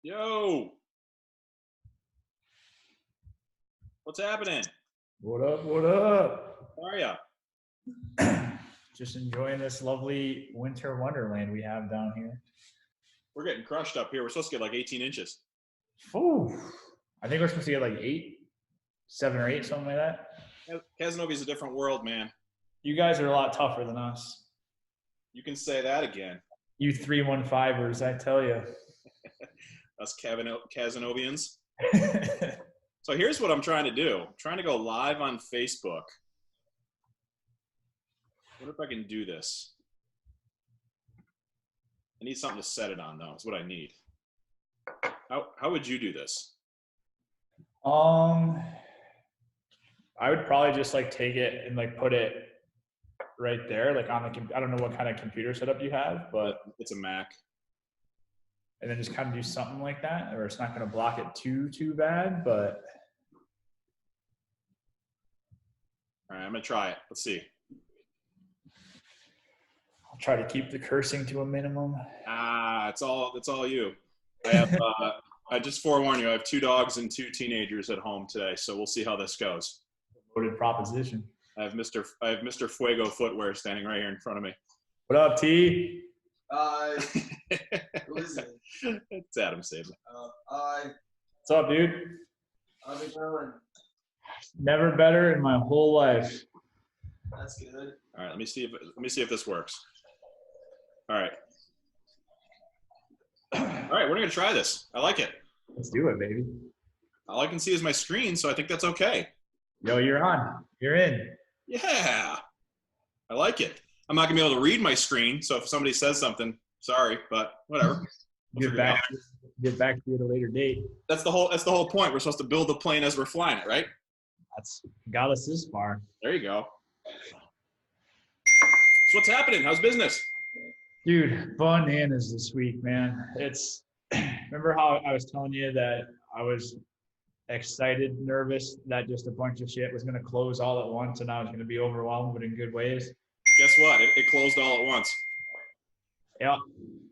Yo, what's happening? What up? What up? How are ya? Just enjoying this lovely winter wonderland we have down here. We're getting crushed up here. We're supposed to get like 18 inches. Ooh, I think we're supposed to get like 7 or 8, something like that. Casanovi's a different world, man. You guys are a lot tougher than us. You can say that again. You 315ers, I tell you. Us Casanovians. So here's what I'm trying to do. I'm trying to go live on Facebook. What if I can do this? I need something to set it on, though. Is what I need. How would you do this? I would probably just like take it and like put it right there, like on the. I don't know what kind of computer setup you have, but It's a Mac. And then just kind of do something like that, or it's not going to block it too bad, but. All right, I'm gonna try it. Let's see. I'll try to keep the cursing to a minimum. It's all you. I have. I just forewarn you. I have 2 dogs and 2 teenagers at home today, so we'll see how this goes. Loaded proposition. I have Mr. Fuego footwear standing right here in front of me. What up, T? Who is it? It's Adam Sabler. What's up, dude? How's it going? Never better in my whole life. That's good. All right, let me see if this works. All right, we're gonna try this. I like it. Let's do it, baby. All I can see is my screen, so I think that's okay. Yo, you're on. You're in. Yeah, I like it. I'm not gonna be able to read my screen, so if somebody says something, sorry, but whatever. Get back to you at a later date. That's the whole point. We're supposed to build the plane as we're flying it, right? That's got us this far. There you go. So what's happening? How's business? Dude, bananas this week, man. Remember how I was telling you that I was excited, nervous that just a bunch of shit was going to close all at once and I was going to be overwhelmed, but in good ways? Guess what? It closed all at once. Yeah.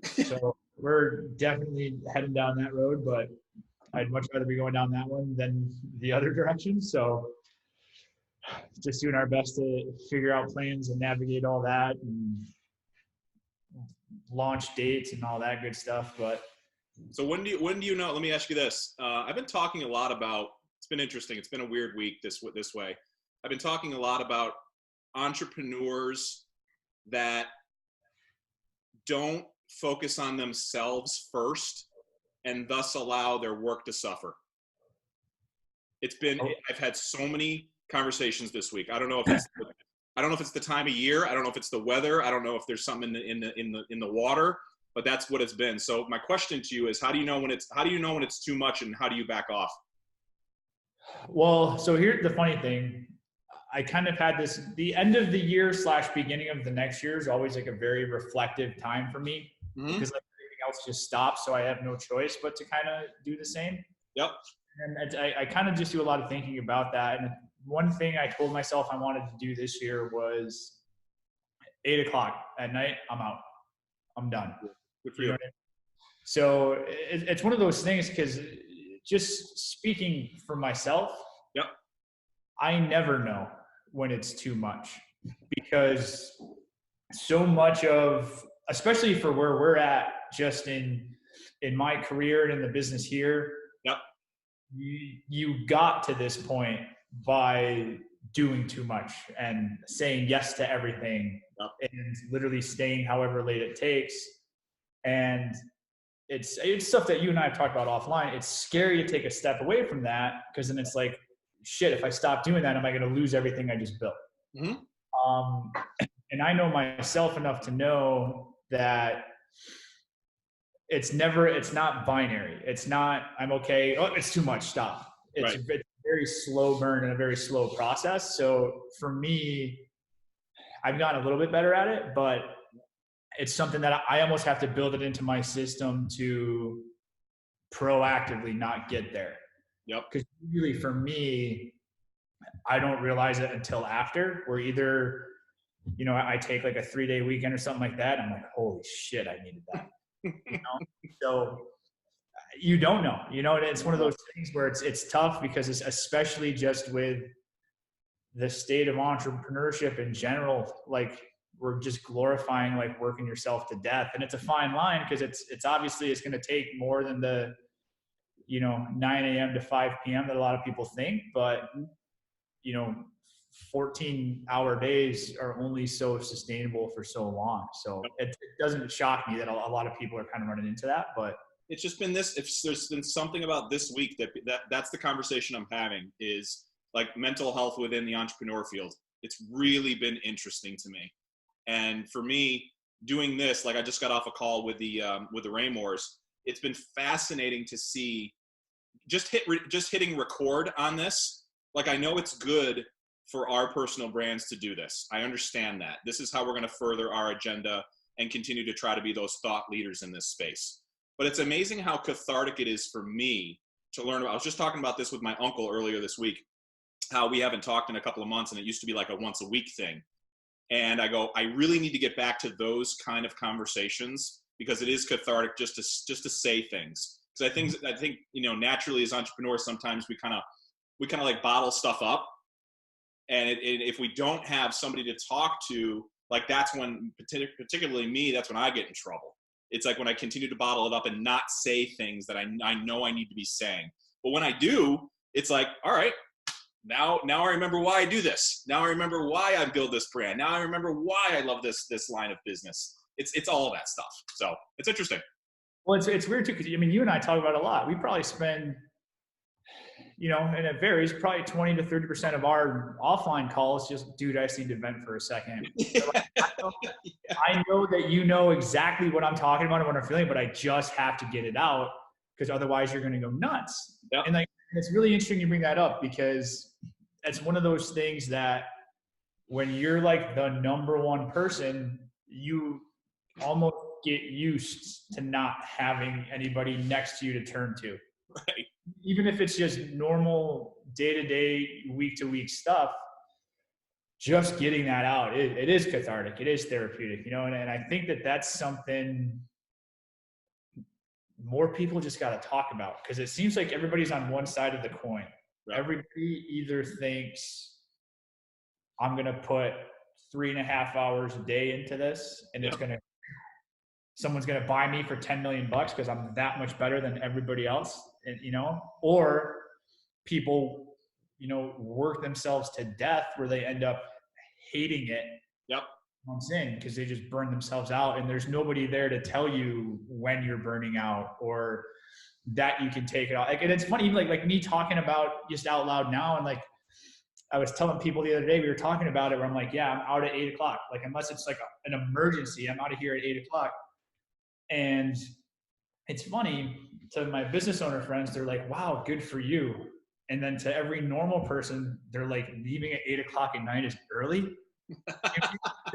So we're definitely heading down that road, but I'd much rather be going down that one than the other direction. So just doing our best to figure out plans and navigate all that and launch dates and all that good stuff. But so when do you know? Let me ask you this. I've been talking a lot about. It's been interesting. It's been a weird week this way. I've been talking a lot about entrepreneurs that don't focus on themselves first and thus allow their work to suffer. I've had so many conversations this week. I don't know if it's the time of year. I don't know if it's the weather. I don't know if there's something in the water, but that's what it's been. So my question to you is, how do you know when it's too much and how do you back off? Well, so here's the funny thing. I kind of had the end of the year / beginning of the next year is always like a very reflective time for me because like everything else just stops. So I have no choice but to kind of do the same. Yep. And I kind of just do a lot of thinking about that. And one thing I told myself I wanted to do this year was 8 o'clock at night, I'm out. I'm done. Good for you. Know what I mean? So it's one of those things because just speaking for myself, yep, I never know when it's too much because so much of, especially for where we're at, just in my career and in the business here, yep, you got to this point by doing too much and saying yes to everything, yep, and literally staying however late it takes. And it's stuff that you and I have talked about offline. It's scary to take a step away from that because then it's like, shit, if I stop doing that, am I going to lose everything I just built? Mm-hmm. And I know myself enough to know that it's not binary. It's not, I'm okay. Oh, it's too much. Stop. It's a very slow burn and a very slow process. So for me, I've gotten a little bit better at it, but it's something that I almost have to build it into my system to proactively not get there. Yep. Because really for me, I don't realize it until after. Where either, I take like a 3-day weekend or something like that. And I'm like, holy shit, I needed that. So you don't know, and it's one of those things where it's tough because it's especially just with the state of entrepreneurship in general, like we're just glorifying like working yourself to death. And it's a fine line because it's obviously it's going to take more than the, 9 a.m. to 5 p.m. that a lot of people think, but 14-hour days are only so sustainable for so long. So it doesn't shock me that a lot of people are kind of running into that, but it's just been this, if there's been something about this week that's the conversation I'm having is like mental health within the entrepreneur field. It's really been interesting to me. And for me doing this, like I just got off a call with the Raymores. It's been fascinating to see just hitting record on this. Like, I know it's good for our personal brands to do this. I understand that. This is how we're going to further our agenda and continue to try to be those thought leaders in this space. But it's amazing how cathartic it is for me to learn about. I was just talking about this with my uncle earlier this week, how we haven't talked in a couple of months and it used to be like a once a week thing. And I go, I really need to get back to those kind of conversations because it is cathartic just to say things. Because I think naturally as entrepreneurs, sometimes we kind of like bottle stuff up. And if we don't have somebody to talk to, like that's when, particularly me, that's when I get in trouble. It's like when I continue to bottle it up and not say things that I know I need to be saying. But when I do, it's like, all right, now I remember why I do this. Now I remember why I build this brand. Now I remember why I love this line of business. It's all of that stuff. So it's interesting. Well, it's weird too, because you and I talk about it a lot. We probably spend, and it varies, probably 20 to 30% of our offline calls just, dude, I just need to vent for a second. So like, I know that you know exactly what I'm talking about and what I'm feeling, but I just have to get it out because otherwise you're going to go nuts. Yep. And it's really interesting you bring that up because it's one of those things that when you're like the number one person, you almost get used to not having anybody next to you to turn to. Right. Even if it's just normal day-to-day, week-to-week stuff, just getting that out, it is cathartic. It is therapeutic, and I think that's something more people just got to talk about because it seems like everybody's on one side of the coin. Right. Everybody either thinks I'm going to put 3.5 hours a day into this and someone's going to buy me for $10 million because I'm that much better than everybody else, and, or people, work themselves to death where they end up hating it. Yep. I'm saying because they just burn themselves out and there's nobody there to tell you when you're burning out or that you can take it off. Like, and it's funny, like me talking about just out loud now. And like, I was telling people the other day, we were talking about it where I'm like, yeah, I'm out at 8 o'clock. Like, unless it's like an emergency, I'm out of here at 8 o'clock. And it's funny to my business owner friends, they're like, wow, good for you. And then to every normal person, they're like, leaving at 8 o'clock at night is early.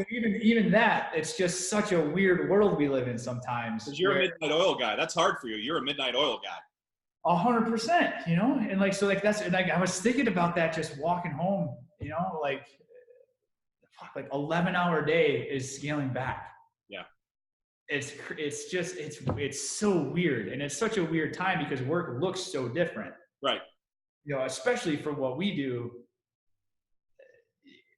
even that, it's just such a weird world we live in sometimes. Because you're a midnight oil guy. That's hard for you. You're a midnight oil guy. 100%, and like, so like that's, and like I was thinking about that just walking home, like 11-hour day is scaling back. Yeah. It's so weird. And it's such a weird time because work looks so different. Right. Especially for what we do.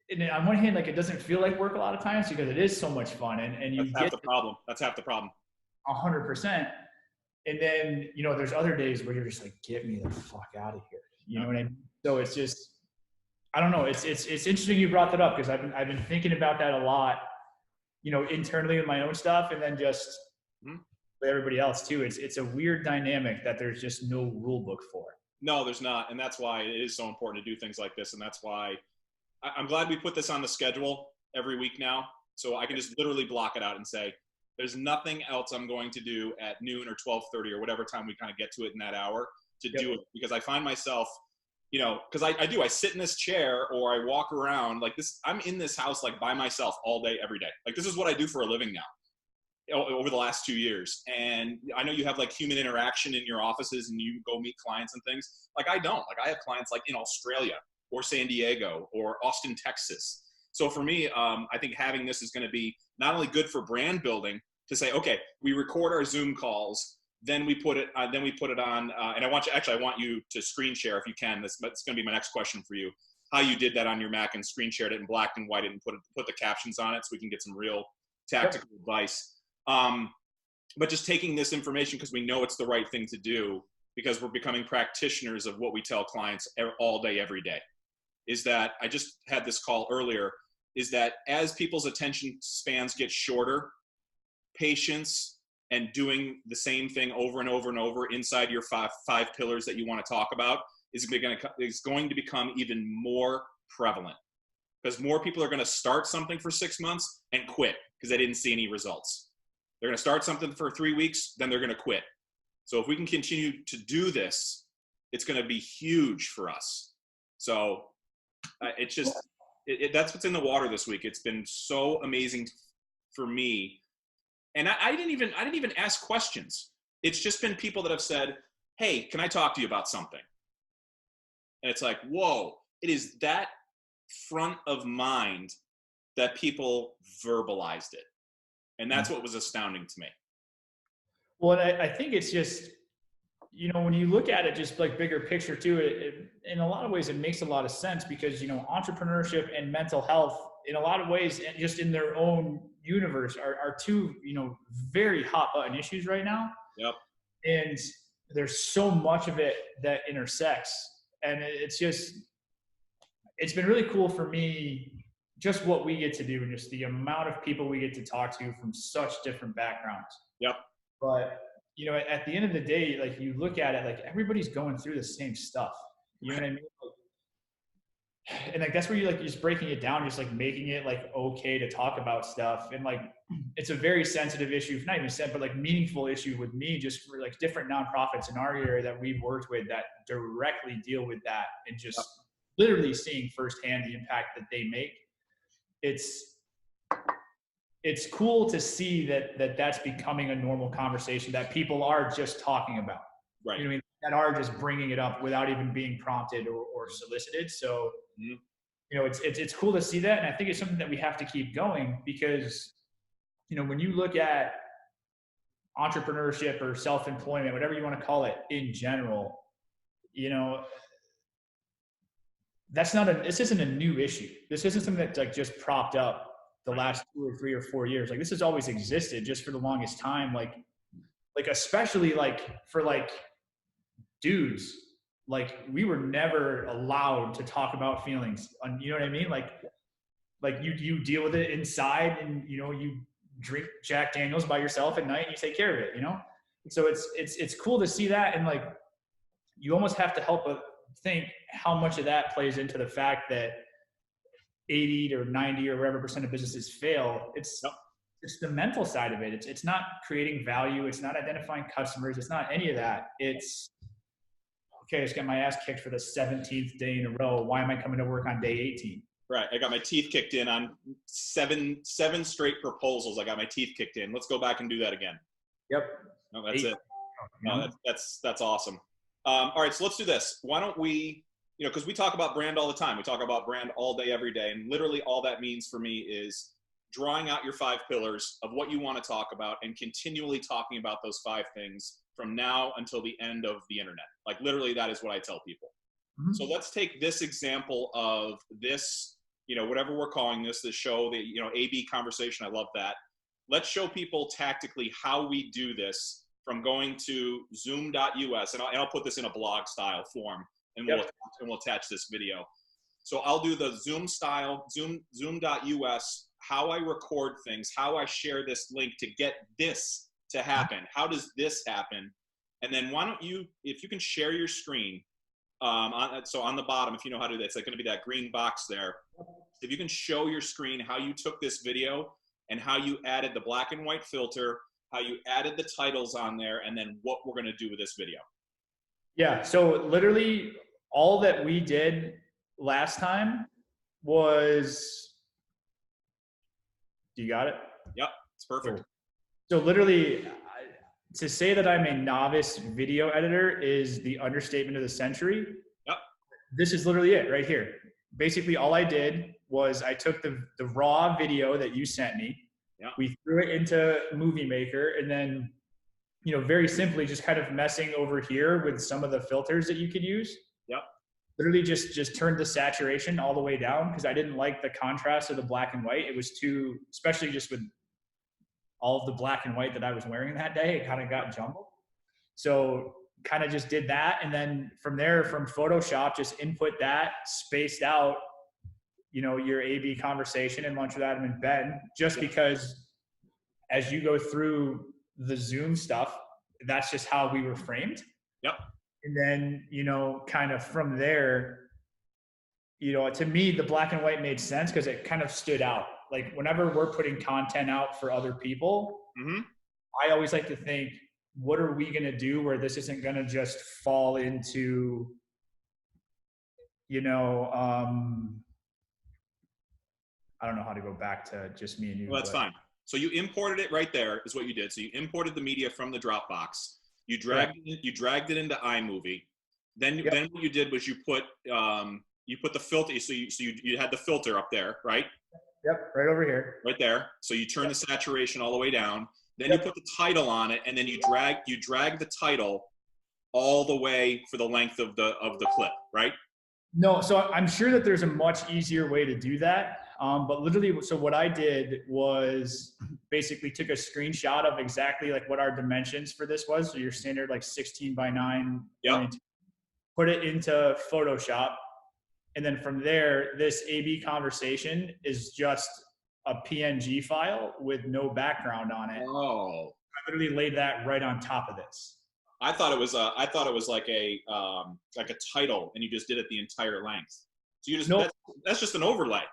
And on one hand, like it doesn't feel like work a lot of times because it is so much fun and you That's half the problem. That's half the problem. 100%. And then, there's other days where you're just like, get me the fuck out of here. You know what I mean? So it's just, I don't know. It's interesting you brought that up because I've been thinking about that a lot, internally with my own stuff and then just with everybody else too. It's a weird dynamic that there's just no rule book for. No, there's not. And that's why it is so important to do things like this. And that's why I'm glad we put this on the schedule every week now. So I can just literally block it out and say, there's nothing else I'm going to do at noon or 12:30 or whatever time we kind of get to it in that hour to do it. Because I find myself, because I sit in this chair or I walk around like this. I'm in this house like by myself all day, every day. Like this is what I do for a living now over the last 2 years. And I know you have like human interaction in your offices and you go meet clients and things. Like I don't. Like I have clients like in Australia or San Diego or Austin, Texas. So for me, I think having this is going to be not only good for brand building to say, okay, we record our Zoom calls Then we put it on, and I want you to screen share if you can. It's going to be my next question for you. How you did that on your Mac and screen shared it in black and white and put the captions on it so we can get some real tactical advice. But just taking this information because we know it's the right thing to do because we're becoming practitioners of what we tell clients all day, every day. Is that I just had this call earlier, is that as people's attention spans get shorter, patience and doing the same thing over and over and over inside your five pillars that you want to talk about is going to become even more prevalent because more people are going to start something for 6 months and quit because they didn't see any results. They're going to start something for 3 weeks, then they're going to quit. So if we can continue to do this, it's going to be huge for us. So it's just, that's what's in the water this week. It's been so amazing for me. And I didn't even ask questions. It's just been people that have said, hey, can I talk to you about something? And it's like, whoa, it is that front of mind that people verbalized it. And that's what was astounding to me. Well, I think it's just, you know, when you look at it just like bigger picture too, it in a lot of ways, it makes a lot of sense because, you know, entrepreneurship and mental health in a lot of ways, and just in their own universe are two, you know, very hot button issues right now. Yep. And there's so much of it that intersects. And it's been really cool for me, just what we get to do and just the amount of people we get to talk to from such different backgrounds. Yep. But, you know, at the end of the day, like you look at it, like everybody's going through the same stuff. You know what I mean? And like, that's where you're just breaking it down, just like making it like okay to talk about stuff. And like, it's a very sensitive issue, not even sensitive, but like meaningful issue with me, just for like different nonprofits in our area that we've worked with that directly deal with that and just literally seeing firsthand the impact that they make. It's cool to see that's becoming a normal conversation that people are just talking about. Right. You know what I mean? That are just bringing it up without even being prompted or solicited. So, you know, it's cool to see that. And I think it's something that we have to keep going because, you know, when you look at entrepreneurship or self-employment, whatever you want to call it in general, you know, this isn't a new issue. This isn't something that's like just propped up the last 2 or 3 or 4 years. Like this has always existed just for the longest time. Like especially like for like dudes, like we were never allowed to talk about feelings. You know what I mean? Like you deal with it inside and, you know, you drink Jack Daniels by yourself at night and you take care of it, you know? So it's cool to see that. And like, you almost have to help think how much of that plays into the fact that 80 or 90 or whatever % of businesses fail. It's the mental side of it. It's not creating value. It's not identifying customers. It's not any of that. It's, okay, I just got my ass kicked for the 17th day in a row. Why am I coming to work on day 18? Right. I got my teeth kicked in on seven straight proposals. I got my teeth kicked in. Let's go back and do that again. Yep. No, that's it. No, that's awesome. All right. So let's do this. Why don't we, you know, because we talk about brand all the time. We talk about brand all day, every day. And literally all that means for me is drawing out your 5 pillars of what you want to talk about and continually talking about those 5 things from now until the end of the internet. Like literally that is what I tell people. Mm-hmm. So let's take this example of this, you know, whatever we're calling this show, the, you know, AB conversation. I love that. Let's show people tactically how we do this from going to zoom.us. And I'll put this in a blog style form and we'll attach this video. So I'll do the Zoom style, zoom.us, how I record things, how I share this link to get this to happen. How does this happen? And then why don't you, if you can share your screen, so on the bottom, if you know how to do that, it's like going to be that green box there. If you can show your screen how you took this video and how you added the black and white filter, how you added the titles on there, and then what we're going to do with this video. Yeah. So literally all that we did last time was, do you got it? Yep. It's perfect. Cool. So literally to say that I'm a novice video editor is the understatement of the century. Yep. This is literally it right here. Basically all I did was I took the raw video that you sent me. Yep. We threw it into Movie Maker and then, very simply just kind of messing over here with some of the filters that you could use. Yep. Literally just turned the saturation all the way down because I didn't like the contrast of the black and white. It was too, especially just with all of the black and white that I was wearing that day, it kind of got jumbled. So kind of just did that. And then from there, from Photoshop, just input that, spaced out, your A/B conversation and lunch with Adam and Ben, just because as you go through the Zoom stuff, that's just how we were framed. Yep. And then, kind of from there, to me, the black and white made sense because it kind of stood out. Like whenever we're putting content out for other people, I always like to think, what are we going to do where this isn't going to just fall into, I don't know how to go back to just me and you. Well, that's fine. So you imported it right there is what you did. So you imported the media from the Dropbox. You dragged it into iMovie. Then what you did was you put the filter. So you had the filter up there, right? Yep, right over here. Right there. So you turn the saturation all the way down. Then you put the title on it, and then you drag the title all the way for the length of the clip, right? No, so I'm sure that there's a much easier way to do that. But literally, so what I did was basically took a screenshot of exactly like what our dimensions for this was. So your standard like 16:9. Yep. Put it into Photoshop. And then from there, this A/B conversation is just a PNG file with no background on it. Oh. I literally laid that right on top of this. I thought it was like a title, and you just did it the entire length. So you just that's just an overlay.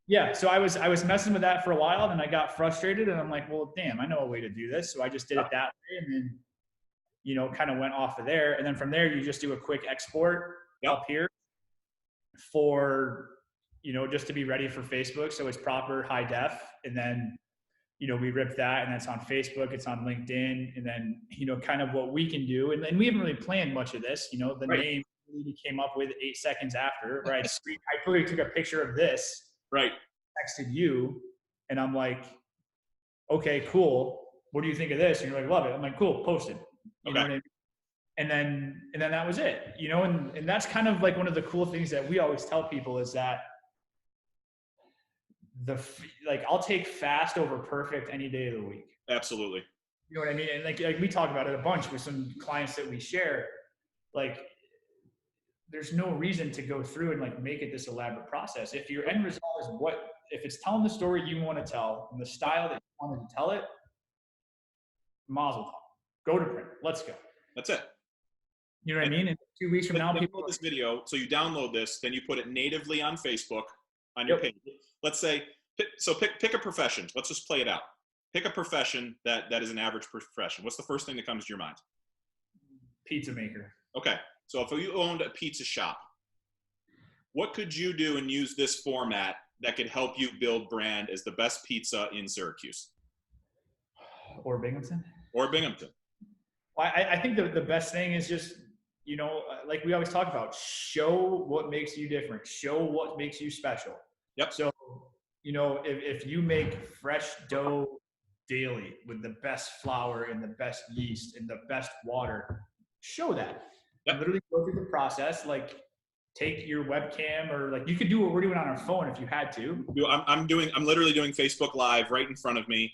Yeah. So I was messing with that for a while, and I got frustrated, and I'm like, well, damn, I know a way to do this. So I just did it that way, and then kind of went off of there, and then from there you just do a quick export up here for just to be ready for Facebook. So it's proper high def, and then we rip that, and that's on Facebook, it's on LinkedIn, and then kind of what we can do, and we haven't really planned much of this. The name we came up with 8 seconds after, right? I clearly took a picture of this, right? Texted you, and I'm like, okay, cool, what do you think of this? And you're like, love it. I'm like, cool, posted. You know what I mean? And then that was it, and that's kind of like one of the cool things that we always tell people is that I'll take fast over perfect any day of the week. Absolutely. You know what I mean? And like we talk about it a bunch with some clients that we share, like there's no reason to go through and like make it this elaborate process. If your end result is if it's telling the story you want to tell and the style that you wanted to tell it, mazel tov. Go to print. Let's go. That's it. You know what I mean? And 2 weeks from now, people this video. So you download this, then you put it natively on Facebook on your page. Let's say, pick a profession. Let's just play it out. Pick a profession that is an average profession. What's the first thing that comes to your mind? Pizza maker. Okay. So if you owned a pizza shop, what could you do and use this format that could help you build brand as the best pizza in Syracuse? Or Binghamton? Or Binghamton. Well, I think the best thing is just, like we always talk about, show what makes you different. Show what makes you special. Yep. So, if you make fresh dough daily with the best flour and the best yeast and the best water, show that. Yep. Literally go through the process, like take your webcam, or like you could do what we're doing on our phone if you had to. I'm literally doing Facebook Live right in front of me.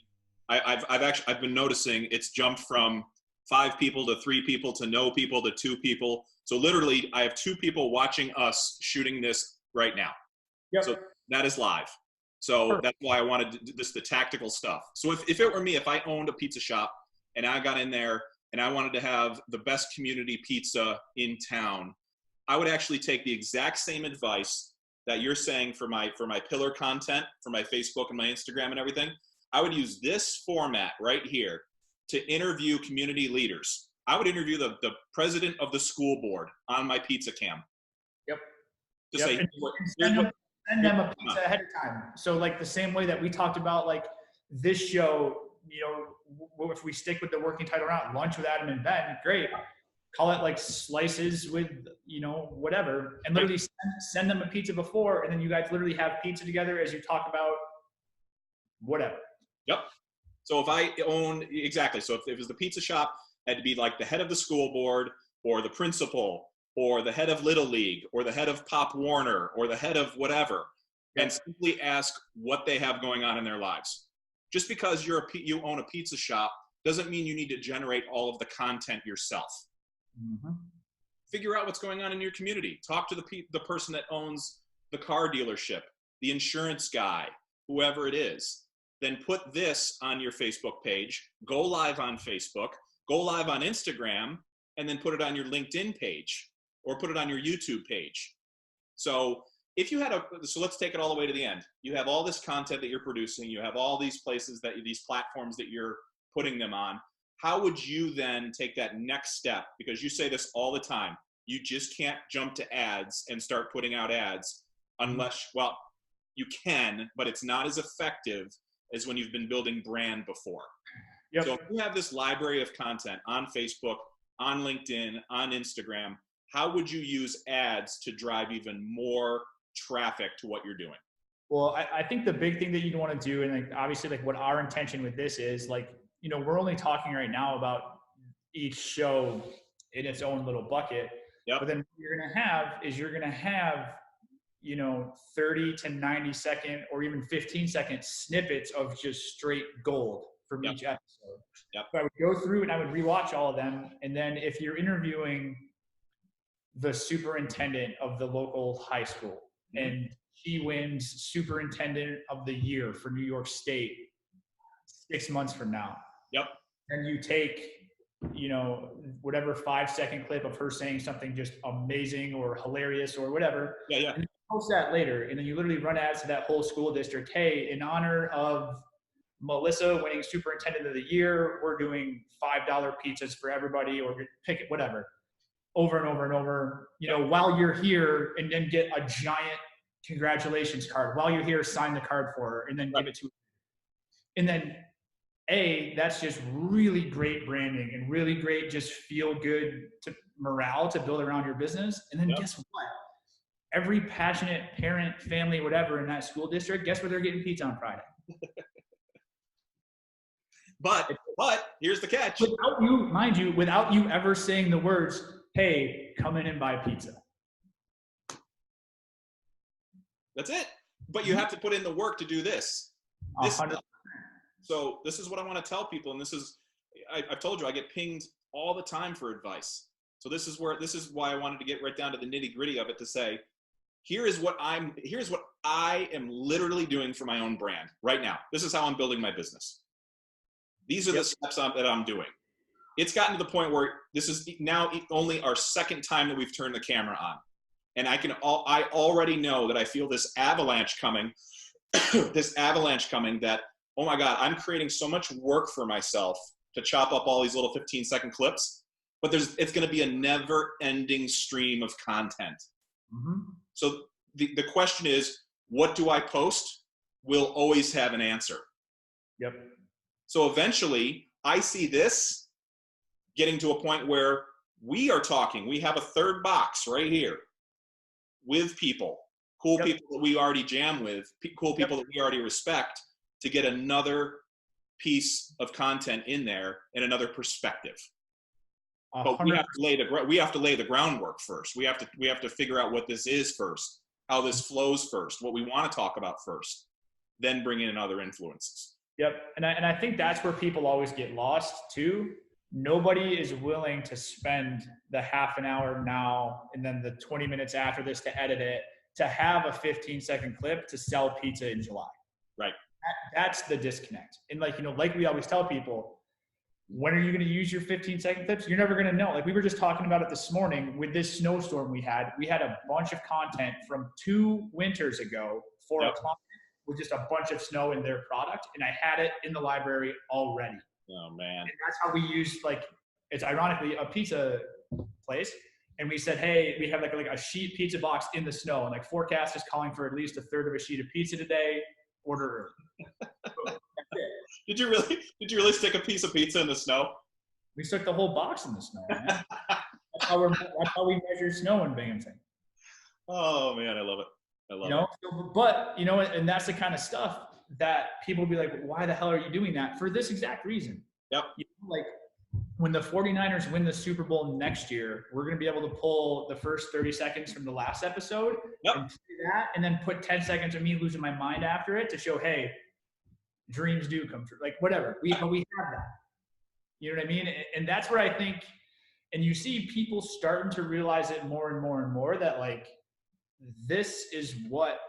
I've been noticing it's jumped from 5 people to 3 people to no people to 2 people. So literally I have 2 people watching us shooting this right now. Yep. So that is live. So Perfect. That's why I wanted to do the tactical stuff. So if it were me, if I owned a pizza shop and I got in there and I wanted to have the best community pizza in town, I would actually take the exact same advice that you're saying for my pillar content, for my Facebook and my Instagram and everything. I would use this format right here to interview community leaders. I would interview the president of the school board on my pizza cam. Yep. To say, send them a pizza ahead of time. So like the same way that we talked about, like this show, if we stick with the working title around lunch with Adam and Ben, great. Call it like slices with, whatever, and literally send them a pizza before. And then you guys literally have pizza together as you talk about whatever. Yep. So if I own, exactly. So if it was the pizza shop, had to be like the head of the school board or the principal or the head of Little League or the head of Pop Warner or the head of whatever, and simply ask what they have going on in their lives. Just because you own a pizza shop doesn't mean you need to generate all of the content yourself. Mm-hmm. Figure out what's going on in your community. Talk to the person that owns the car dealership, the insurance guy, whoever it is. Then put this on your Facebook page, go live on Facebook, go live on Instagram, and then put it on your LinkedIn page or put it on your YouTube page. So if you had so let's take it all the way to the end. You have all this content that you're producing. You have all these places these platforms that you're putting them on. How would you then take that next step? Because you say this all the time. You just can't jump to ads and start putting out ads unless, well, you can, but it's not as effective as when you've been building brand before. Yep. So if you have this library of content on Facebook, on LinkedIn, on Instagram, how would you use ads to drive even more traffic to what you're doing? Well, I think the big thing that you'd want to do, and like obviously like what our intention with this is, like, you know, we're only talking right now about each show in its own little bucket. Yep. But then what you're going to have, you know, 30 to 90 second or even 15-second snippets of just straight gold from each episode. Yep. So I would go through and I would rewatch all of them. And then if you're interviewing the superintendent of the local high school, mm-hmm. and she wins superintendent of the year for New York State 6 months from now. Yep. And you take, you know, whatever 5-second clip of her saying something just amazing or hilarious or whatever. Yeah. And you post that later. And then you literally run ads to that whole school district. Hey, in honor of Melissa winning superintendent of the year, we're doing $5 pizzas for everybody, or pick it, whatever, over and over and over, you know, while you're here, and then get a giant congratulations card. While you're here, sign the card for her and then give it to her. And then that's just really great branding and really great, just feel good to morale to build around your business. And then guess what? Every passionate parent, family, whatever in that school district, guess where they're getting pizza on Friday? But here's the catch. Without you, mind you, without you ever saying the words, hey, come in and buy pizza. That's it. But you have to put in the work to do this. So this is what I want to tell people. And this is, I've told you, I get pinged all the time for advice. So this is why I wanted to get right down to the nitty gritty of it, to say, here's what I am literally doing for my own brand right now. This is how I'm building my business. These are the steps that I'm doing. It's gotten to the point where this is now only our second time that we've turned the camera on. And I already know that I feel this avalanche coming, that, oh my God, I'm creating so much work for myself to chop up all these little 15-second clips, but it's going to be a never ending stream of content. Mm-hmm. So the question is, what do I post? We'll always have an answer. Yep. So eventually I see this getting to a point where we are talking. We have a third box right here with people, cool people that we already jam with, cool people that we already respect, to get another piece of content in there and another perspective. But we have to lay the groundwork first. We have to figure out what this is first, how this flows first, what we want to talk about first, then bring in other influences. Yep. And I think that's where people always get lost too. Nobody is willing to spend the half an hour now and then the 20 minutes after this to edit it, to have a 15-second clip to sell pizza in July. Right. That's the disconnect. And like, you know, like we always tell people, when are you going to use your 15-second clips? You're never going to know. Like we were just talking about it this morning with this snowstorm we had a bunch of content from 2 winters ago for a client with just a bunch of snow in their product. And I had it in the library already. Oh man. And that's how we used, like, it's ironically a pizza place. And we said, hey, we have like a sheet pizza box in the snow, and like forecast is calling for at least a third of a sheet of pizza today. Order early. Did you really stick a piece of pizza in the snow? We stuck the whole box in the snow, man. That's how we measure snow in Binghamton. Oh man, I love it. But you know, and that's the kind of stuff that people will be like, why the hell are you doing that? For this exact reason. Yep. You know, like when the 49ers win the Super Bowl next year, we're going to be able to pull the first 30 seconds from the last episode and play that, and then put 10 seconds of me losing my mind after it to show, hey, dreams do come true. Like whatever. But we have that. You know what I mean? And that's where I think, and you see people starting to realize it more and more and more that like, this is what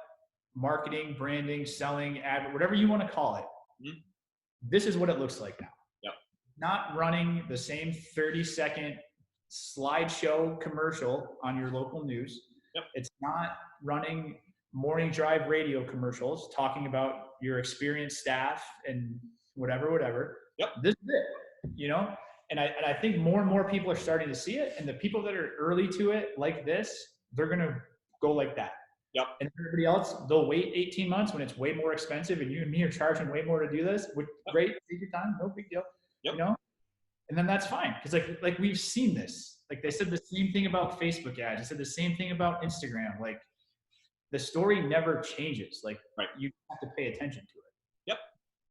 marketing, branding, selling, ad, whatever you want to call it. Mm-hmm. This is what it looks like now. Yep. Not running the same 30-second slideshow commercial on your local news. Yep. It's not running morning drive radio commercials talking about your experienced staff and whatever. Yep. This is it, you know? And I think more and more people are starting to see it. And the people that are early to it like this, they're going to go like that. Yep. And everybody else, they'll wait 18 months when it's way more expensive and you and me are charging way more to do this. Great, take your time, no big deal. Yep. You know? And then that's fine. Because like we've seen this. Like they said the same thing about Facebook ads. They said the same thing about Instagram. Like the story never changes. Like you have to pay attention to it. Yep.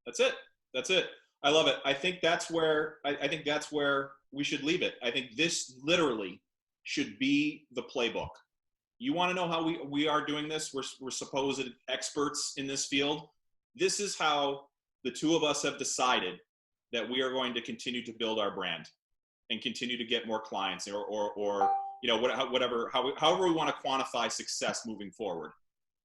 That's it. I love it. I think that's where we should leave it. I think this literally should be the playbook. You want to know how we are doing this? We're supposed experts in this field. This is how the two of us have decided that we are going to continue to build our brand and continue to get more clients or you know, however we want to quantify success moving forward.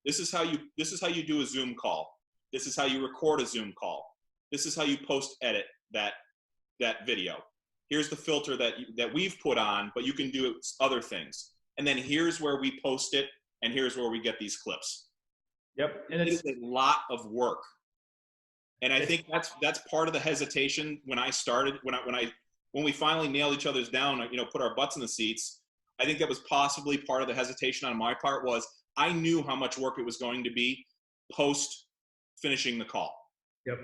This is how you do a Zoom call. This is how you record a Zoom call. This is how you post edit that video. Here's the filter that we've put on, but you can do other things. And then here's where we post it, and here's where we get these clips. Yep. And it's a lot of work. And I think that's part of the hesitation when I started, when we finally nailed each other's down, you know, put our butts in the seats. I think that was possibly part of the hesitation on my part was I knew how much work it was going to be post finishing the call. Yep.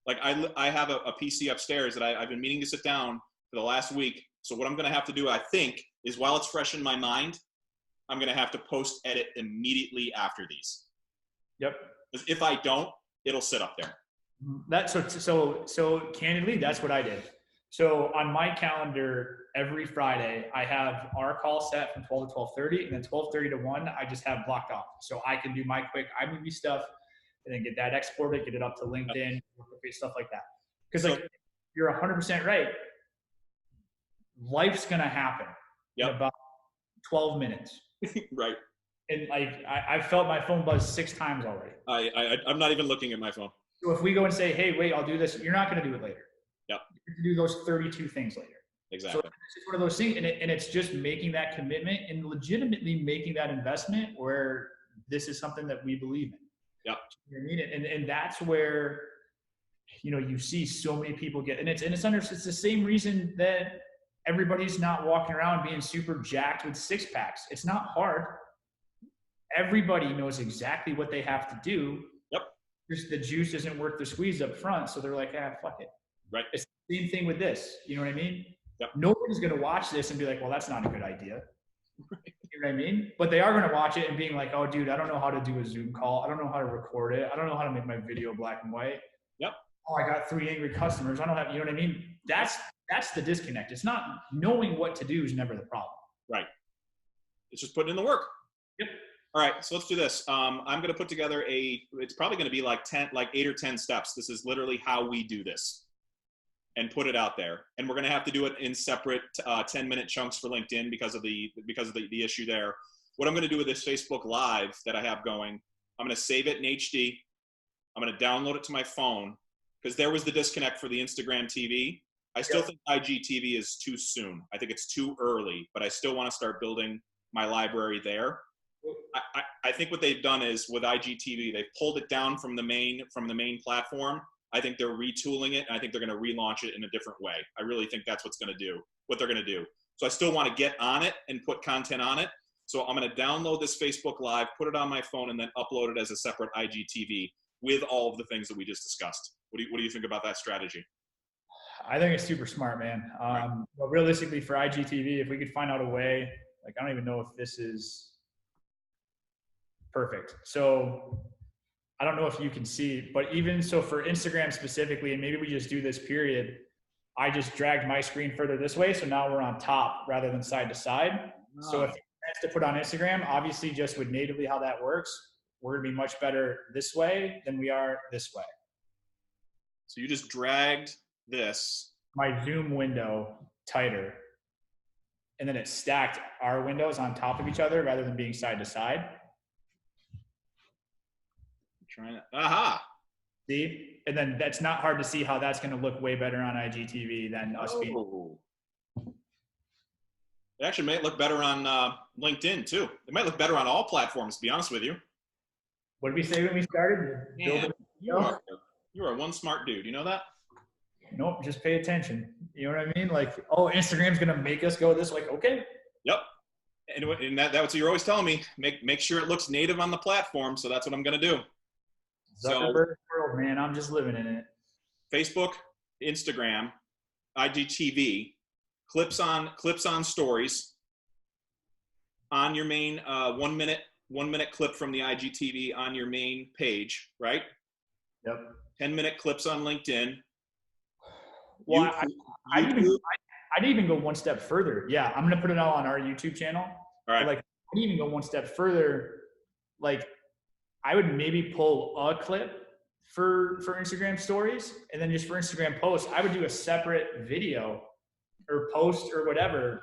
Like I have a PC upstairs that I've been meaning to sit down for the last week. So what I'm going to have to do, I think, is while it's fresh in my mind, I'm going to have to post edit immediately after these. Yep. Because if I don't, it'll sit up there. So candidly, that's what I did. So on my calendar, every Friday, I have our call set from 12 to 12:30, and then 12:30 to 1, I just have blocked off. So I can do my quick iMovie stuff, and then get that exported, get it up to LinkedIn, stuff like that. Because like you're 100% right. Life's gonna happen in about 12 minutes. Right. And like I've felt my phone buzz 6 times already. I'm not even looking at my phone. So if we go and say, hey, wait, I'll do this, you're not gonna do it later. Yep. You have to do those 32 things later. Exactly. So it's one of those things, and it's just making that commitment and legitimately making that investment where this is something that we believe in. Yep. You know what I mean? And that's where, you know, you see so many people get, and it's the same reason that everybody's not walking around being super jacked with 6-packs. It's not hard. Everybody knows exactly what they have to do. Yep. Just the juice isn't worth the squeeze up front, so they're like, fuck it. Right. It's the same thing with this. You know what I mean? Yep. Nobody's going to watch this and be like, well, that's not a good idea. Right. You know what I mean? But they are going to watch it and being like, oh, dude, I don't know how to do a Zoom call. I don't know how to record it. I don't know how to make my video black and white. Yep. Oh, I got 3 angry customers. I don't have, you know what I mean? That's the disconnect. It's not knowing what to do is never the problem. Right. It's just putting in the work. Yep. All right, so let's do this. I'm going to put together it's probably going to be like 8 or 10 steps. This is literally how we do this and put it out there. And we're going to have to do it in separate 10-minute chunks for LinkedIn because of the issue there. What I'm going to do with this Facebook Live that I have going, I'm going to save it in HD. I'm going to download it to my phone because there was the disconnect for the Instagram TV. I still think IGTV is too soon. I think it's too early, but I still want to start building my library there. I think what they've done is with IGTV, they've pulled it down from the main platform. I think they're retooling it, and I think they're going to relaunch it in a different way. I really think that's what they're going to do. So I still want to get on it and put content on it. So I'm going to download this Facebook Live, put it on my phone, and then upload it as a separate IGTV with all of the things that we just discussed. What do you think about that strategy? I think it's super smart, man. But realistically, for IGTV, if we could find out a way, like I don't even know if this is perfect. So I don't know if you can see, but even so for Instagram specifically, and maybe we just do this period, I just dragged my screen further this way. So now we're on top rather than side to side. So if it's to put on Instagram, obviously just with natively how that works, we're gonna be much better this way than we are this way. So you just dragged this. My Zoom window tighter. And then it stacked our windows on top of each other rather than being side to side. Trying to, aha. See? And then that's not hard to see how that's going to look way better on IGTV than us being. It actually might look better on LinkedIn too. It might look better on all platforms, to be honest with you. What did we say when we started? Man, you are one smart dude. You know that? Nope, just pay attention. You know what I mean? Like, oh, Instagram's going to make us go this way. Okay. Yep. And that's what you're always telling me. Make sure it looks native on the platform. So that's what I'm going to do. Zuckerberg world, man. I'm just living in it. Facebook, Instagram, IGTV, clips on stories on your main 1 minute clip from the IGTV on your main page, right? Yep. 10-minute clips on LinkedIn. Well, I'd even go one step further. Yeah, I'm gonna put it all on our YouTube channel. All right. Like, I'd even go one step further. Like, I would maybe pull a clip for Instagram stories, and then just for Instagram posts, I would do a separate video or post or whatever.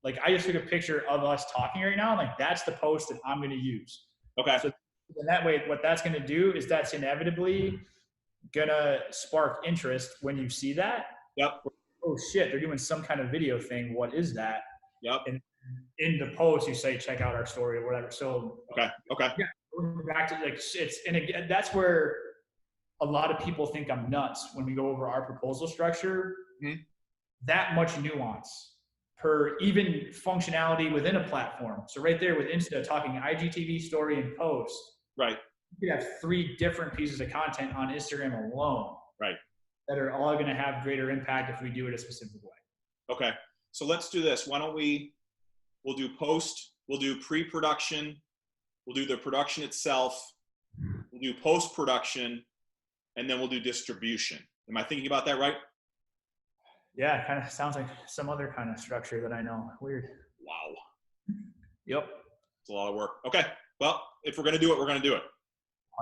Like, I just took a picture of us talking right now. Like, that's the post that I'm gonna use. Okay. So in that way, what that's gonna do is that's inevitably gonna spark interest when you see that. Yep. Oh shit, they're doing some kind of video thing. What is that? Yep. And in the post, you say, check out our story or whatever. So okay. Yeah, back to like and again, that's where a lot of people think I'm nuts when we go over our proposal structure. Mm-hmm. That much nuance per even functionality within a platform. So right there with Insta talking IGTV story and post. Right. You could have 3 different pieces of content on Instagram alone. Right. That are all going to have greater impact if we do it a specific way. Okay. So let's do this. Why don't we'll do post, we'll do pre-production, we'll do the production itself, we'll do post-production, and then we'll do distribution. Am I thinking about that right? Yeah, it kind of sounds like some other kind of structure that I know. Weird. Wow. Yep. It's a lot of work. Okay. Well, if we're going to do it, we're going to do it.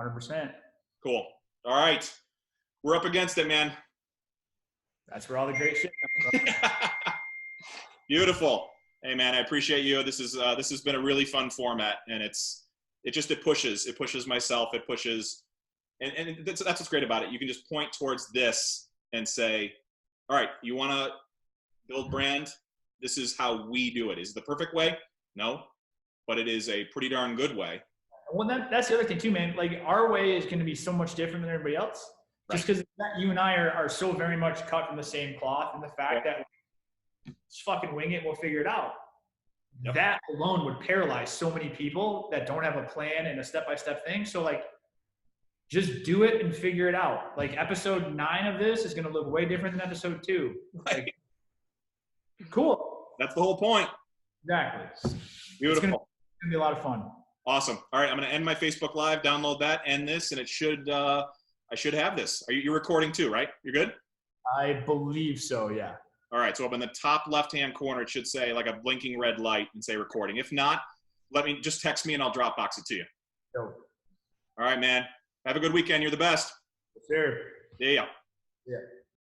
100%. Cool. All right. We're up against it, man. That's where all the great shit comes from. Beautiful. Hey, man, I appreciate you. This has been a really fun format, and it pushes myself. It pushes, and that's what's great about it. You can just point towards this and say, all right, you want to build brand? This is how we do it. Is it the perfect way? No, but it is a pretty darn good way. Well, that's the other thing too, man. Like, our way is going to be so much different than everybody else. Just because you and I are so very much cut from the same cloth, and the fact that just fucking wing it, we'll figure it out. Yep. That alone would paralyze so many people that don't have a plan and a step-by-step thing. So like, just do it and figure it out. Like, episode 9 of this is going to look way different than episode 2. Like, cool. That's the whole point. Exactly. Beautiful. It's going to be a lot of fun. Awesome. All right, I'm going to end my Facebook Live, download that, end this, and it should. I should have this. You're recording too, right? You're good? I believe so, yeah. All right, so up in the top left-hand corner, it should say like a blinking red light and say recording. If not, just text me and I'll Dropbox it to you. Sure. All right, man. Have a good weekend. You're the best. Sure. Yeah. Yeah.